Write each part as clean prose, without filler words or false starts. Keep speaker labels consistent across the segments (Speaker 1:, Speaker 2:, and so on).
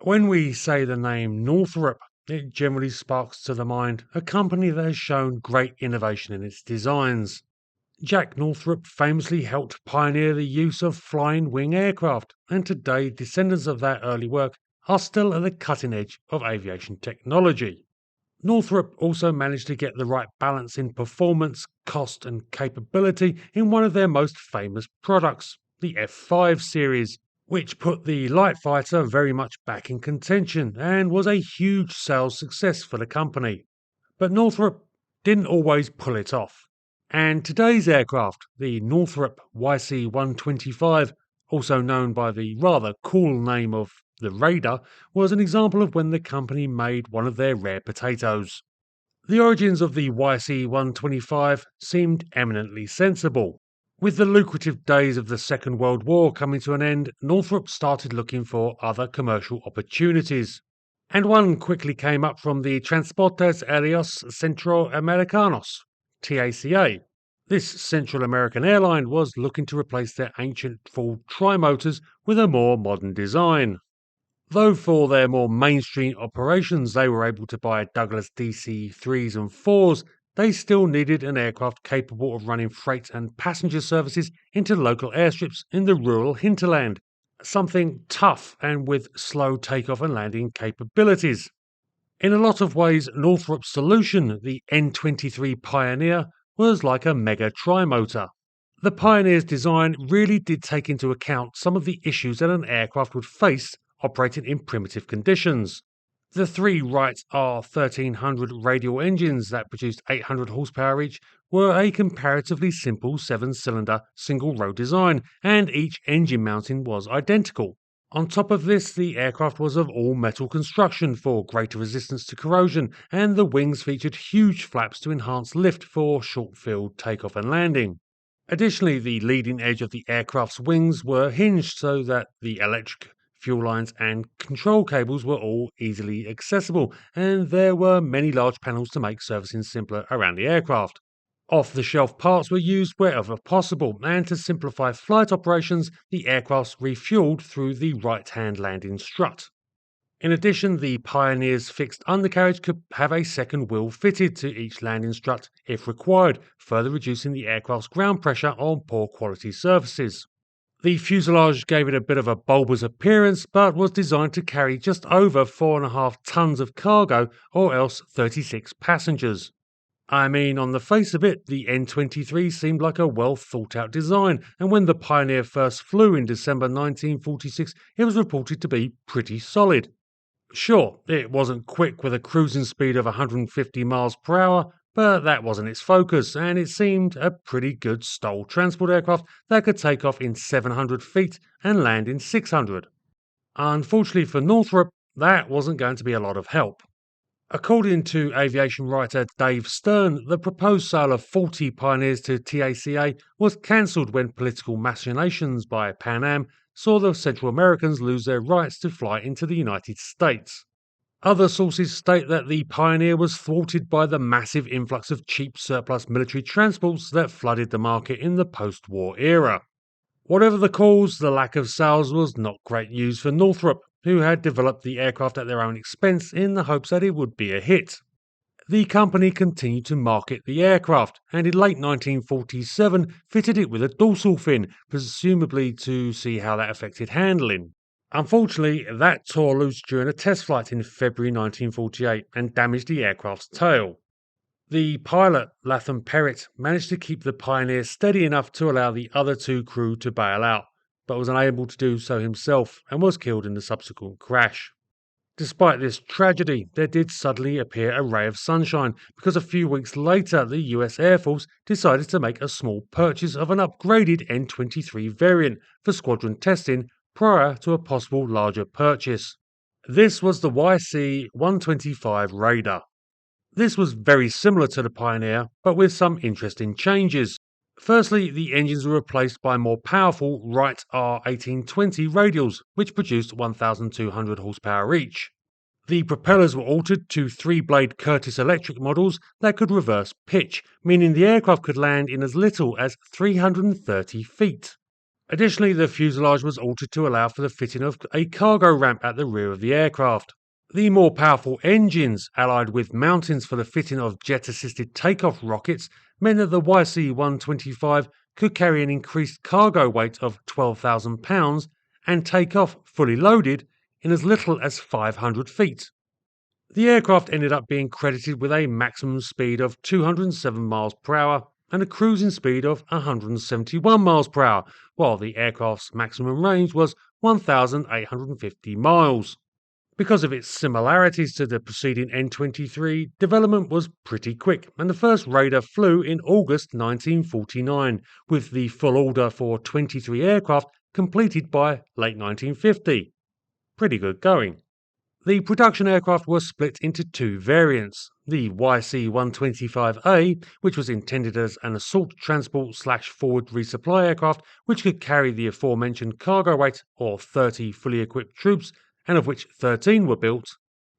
Speaker 1: When we say the name Northrop, it generally sparks to the mind a company that has shown great innovation in its designs. Jack Northrop famously helped pioneer the use of flying wing aircraft, and today descendants of that early work are still at the cutting edge of aviation technology. Northrop also managed to get the right balance in performance, cost, and capability in one of their most famous products, the F-5 series, which put the light fighter very much back in contention and was a huge sales success for the company. But Northrop didn't always pull it off. And today's aircraft, the Northrop YC-125, also known by the rather cool name of the Raider, was an example of when the company made one of their rare potatoes. The origins of the YC-125 seemed eminently sensible. With the lucrative days of the Second World War coming to an end, Northrop started looking for other commercial opportunities. And one quickly came up from the Transportes Aéreos Centroamericanos, TACA. This Central American airline was looking to replace their ancient full trimotors with a more modern design. Though for their more mainstream operations they were able to buy Douglas DC-3s and 4s, they still needed an aircraft capable of running freight and passenger services into local airstrips in the rural hinterland, something tough and with slow takeoff and landing capabilities. In a lot of ways, Northrop's solution, the N-23 Pioneer, was like a mega trimotor. The Pioneer's design really did take into account some of the issues that an aircraft would face operating in primitive conditions. The three Wright R1300 radial engines that produced 800 horsepower each were a comparatively simple 7-cylinder single-row design, and each engine mounting was identical. On top of this, the aircraft was of all-metal construction for greater resistance to corrosion, and the wings featured huge flaps to enhance lift for short-field takeoff and landing. Additionally, the leading edge of the aircraft's wings were hinged so that the electric, fuel lines and control cables were all easily accessible, and there were many large panels to make servicing simpler around the aircraft. Off-the-shelf parts were used wherever possible, and to simplify flight operations, the aircrafts refueled through the right-hand landing strut. In addition, the Pioneer's fixed undercarriage could have a second wheel fitted to each landing strut if required, further reducing the aircraft's ground pressure on poor quality surfaces. The fuselage gave it a bit of a bulbous appearance, but was designed to carry just over 4.5 tons of cargo, or else 36 passengers. I mean, on the face of it, the N-23 seemed like a well thought out design, and when the Pioneer first flew in December 1946, it was reported to be pretty solid. Sure, it wasn't quick with a cruising speed of 150 miles per hour, but that wasn't its focus, and it seemed a pretty good STOL transport aircraft that could take off in 700 feet and land in 600. Unfortunately for Northrop, that wasn't going to be a lot of help. According to aviation writer Dave Stern, the proposed sale of 40 Pioneers to TACA was cancelled when political machinations by Pan Am saw the Central Americans lose their rights to fly into the United States. Other sources state that the Pioneer was thwarted by the massive influx of cheap surplus military transports that flooded the market in the post-war era. Whatever the cause, the lack of sales was not great news for Northrop, who had developed the aircraft at their own expense in the hopes that it would be a hit. The company continued to market the aircraft, and in late 1947 fitted it with a dorsal fin, presumably to see how that affected handling. Unfortunately, that tore loose during a test flight in February 1948 and damaged the aircraft's tail. The pilot, Latham Perrett, managed to keep the Pioneer steady enough to allow the other two crew to bail out, but was unable to do so himself and was killed in the subsequent crash. Despite this tragedy, there did suddenly appear a ray of sunshine because a few weeks later the US Air Force decided to make a small purchase of an upgraded N-23 variant for squadron testing prior to a possible larger purchase. This was the YC-125 Raider. This was very similar to the Pioneer, but with some interesting changes. Firstly, the engines were replaced by more powerful Wright R1820 radials, which produced 1,200 horsepower each. The propellers were altered to 3-blade Curtiss electric models that could reverse pitch, meaning the aircraft could land in as little as 330 feet. Additionally, the fuselage was altered to allow for the fitting of a cargo ramp at the rear of the aircraft. The more powerful engines, allied with mountings for the fitting of jet-assisted takeoff rockets, meant that the YC-125 could carry an increased cargo weight of 12,000 pounds and take off fully loaded in as little as 500 feet. The aircraft ended up being credited with a maximum speed of 207 miles per hour and a cruising speed of 171 miles per hour, while the aircraft's maximum range was 1,850 miles. Because of its similarities to the preceding N-23, development was pretty quick, and the first Raider flew in August 1949, with the full order for 23 aircraft completed by late 1950. Pretty good going. The production aircraft was split into two variants. The YC-125A, which was intended as an assault transport/forward resupply aircraft, which could carry the aforementioned cargo weight, or 30 fully equipped troops, and of which 13 were built,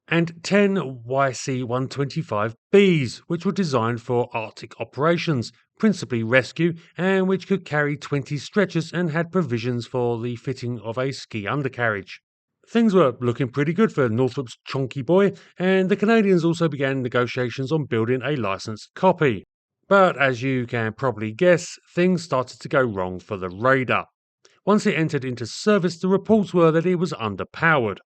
Speaker 1: and 10 YC-125Bs, which were designed for Arctic operations, principally rescue, and which could carry 20 stretchers and had provisions for the fitting of a ski undercarriage. Things were looking pretty good for Northrop's chonky boy, and the Canadians also began negotiations on building a licensed copy. But as you can probably guess, things started to go wrong for the Raider. Once it entered into service, the reports were that it was underpowered.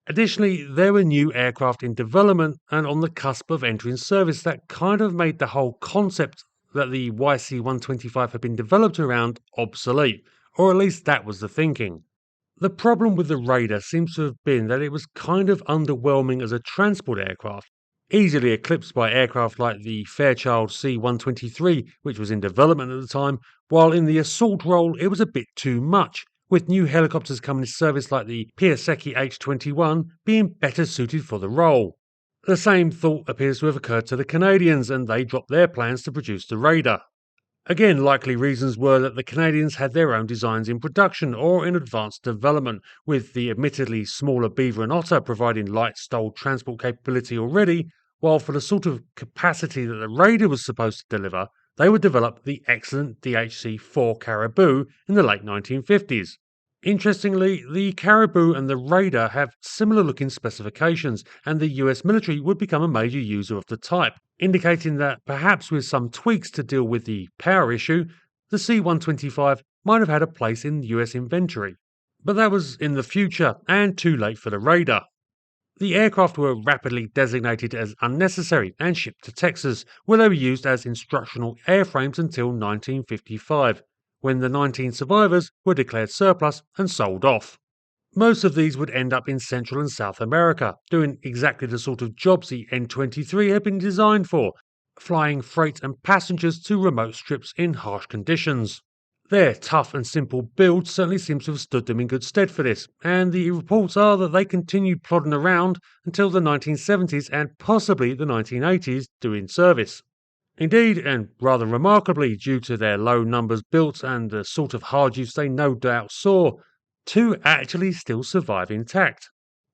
Speaker 1: Additionally, there were new aircraft in development and on the cusp of entering service that kind of made the whole concept that the YC-125 had been developed around obsolete, or at least that was the thinking. The problem with the Raider seems to have been that it was kind of underwhelming as a transport aircraft, easily eclipsed by aircraft like the Fairchild C-123, which was in development at the time, while in the assault role it was a bit too much, with new helicopters coming into service like the Piasecki H-21 being better suited for the role. The same thought appears to have occurred to the Canadians, and they dropped their plans to produce the Raider. Again, likely reasons were that the Canadians had their own designs in production or in advanced development, with the admittedly smaller Beaver and Otter providing light stole transport capability already, while for the sort of capacity that the Raider was supposed to deliver, they would develop the excellent DHC-4 Caribou in the late 1950s. Interestingly, the Caribou and the Raider have similar looking specifications, and the US military would become a major user of the type, indicating that perhaps with some tweaks to deal with the power issue, the C-125 might have had a place in US inventory. But that was in the future, and too late for the Raider. The aircraft were rapidly designated as unnecessary and shipped to Texas, where they were used as instructional airframes until 1955, when the 19 survivors were declared surplus and sold off. Most of these would end up in Central and South America, doing exactly the sort of jobs the N-23 had been designed for, flying freight and passengers to remote strips in harsh conditions. Their tough and simple build certainly seems to have stood them in good stead for this, and the reports are that they continued plodding around until the 1970s and possibly the 1980s doing service. Indeed, and rather remarkably, due to their low numbers built and the sort of hard use they no doubt saw, two actually still survive intact.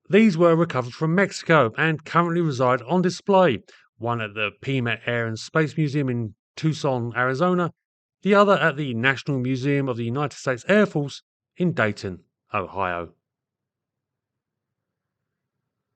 Speaker 1: These were recovered from Mexico and currently reside on display, one at the Pima Air and Space Museum in Tucson, Arizona, the other at the National Museum of the United States Air Force in Dayton, Ohio.